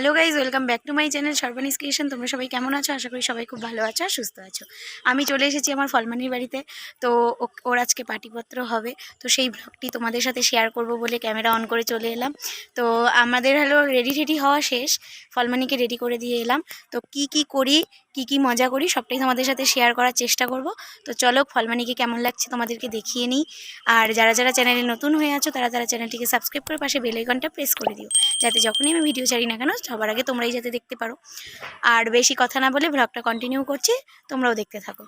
Hello guys, welcome back to my channel Sarbani's creation. তোমরা সবাই কেমন আছো? আশা করি সবাই খুব ভালো আছো আর সুস্থ আছো। আমি চলে এসেছি আমার ফলমানির বাড়িতে। তো ওর আজকে পার্টিপত্র হবে, তো সেই ব্লগটি তোমাদের সাথে শেয়ার করব বলে ক্যামেরা অন করে চলে এলাম। তো আমাদের হলো রেডি হওয়া শেষ, ফলমানিকে রেডি করে দিয়ে এলাম। তো কি করি, কি মজা করি সবটাই তোমাদের সাথে শেয়ার করার চেষ্টা করব। তো চলো ফলমানিকে কেমন লাগছে তোমাদেরকে দেখিয়ে নিই। আর যারা চ্যানেলে নতুন হয়ে আছো তারা চ্যানেলটিকে সাবস্ক্রাইব করে পাশে বেল আইকনটা প্রেস করে দিও, যাতে যখনই আমি ভিডিও ছাড়ি না কেন সবার আগে তোমরাই যাতে দেখতে পারো। আর বেশি কথা না বলে ব্লগটা কন্টিনিউ করছি, তোমরাও দেখতে থাকো।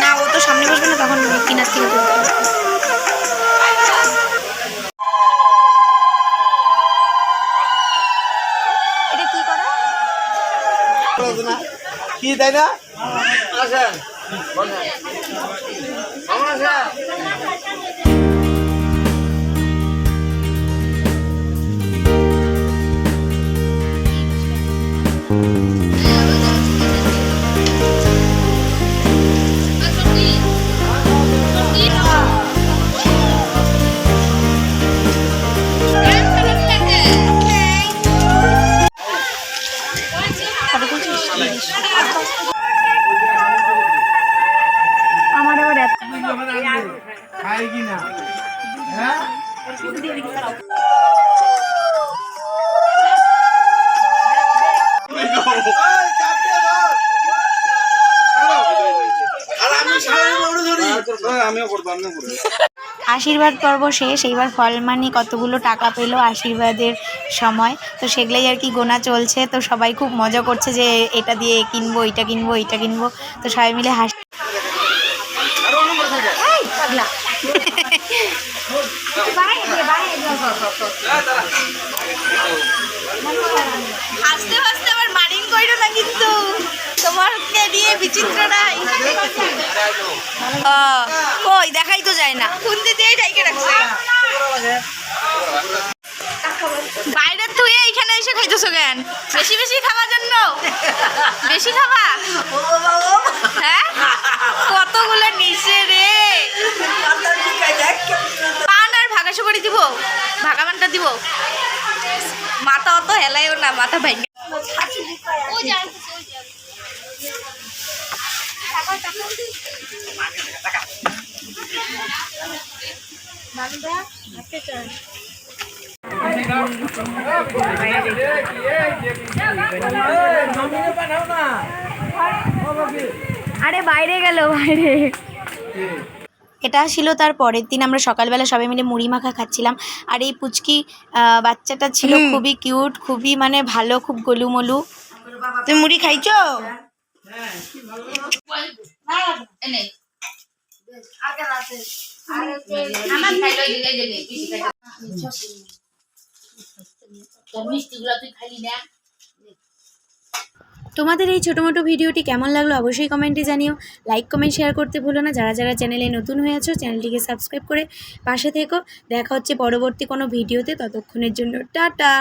না, ও তো সামনে বসবে না, তখন কিনার থেকে তুলতে হবে। এটা কি করা কি তাই না? আমার আবার এত খাই কি না? হ্যাঁ আশীর্বাদ পর্ব শেষ। এইবার ফলমানি কতগুলো টাকা পেলো আশীর্বাদের সময়, তো সেগুলোই আর কি গোনা চলছে। তো সবাই খুব মজা করছে যে এটা দিয়ে কিনবো, এইটা কিনবো, এইটা কিনবো। তো সবাই মিলে হাসি। হাসতে হাসতে আবার মারিং কইরো না কিন্তু, তোমাকে দিয়ে বিচিত্র নাই। কই দেখাই তো যায় না, খুন্তি দিয়েই ঢাইকে রাখছে। বাইরের তুই এইখানে এসে খাইতেছো কেন? বেশি খাওয়ার জন্য? বেশি খাবা? হ্যাঁ, কতগুলো নিচে রে। পান আর ভাগাশো করে দিব, ভাগাবানটা দিব। মাথা অত হেলাইও না, মাথা ভাঙে। আরে বাইরে গেল, বাইরে। এটা ছিল তার পরের দিন। আমরা সকালবেলা সবাই মিলে মুড়ি মাখা খাচ্ছিলাম। আর এই পুচকি বাচ্চাটা ছিল খুবই কিউট, খুবই মানে ভালো, খুব গোলুমলু। তুমি মুড়ি খাইছো? তোমাদের এই ছোটো মোটো ভিডিওটি কেমন লাগলো অবশ্যই কমেন্টে জানিও। লাইক কমেন্ট শেয়ার করতে ভুলো না। যারা চ্যানেলে নতুন হয়ে আছো চ্যানেলটিকে সাবস্ক্রাইব করে পাশে থেকো। দেখা হচ্ছে পরবর্তী কোনো ভিডিওতে, ততক্ষণের জন্য টাটা।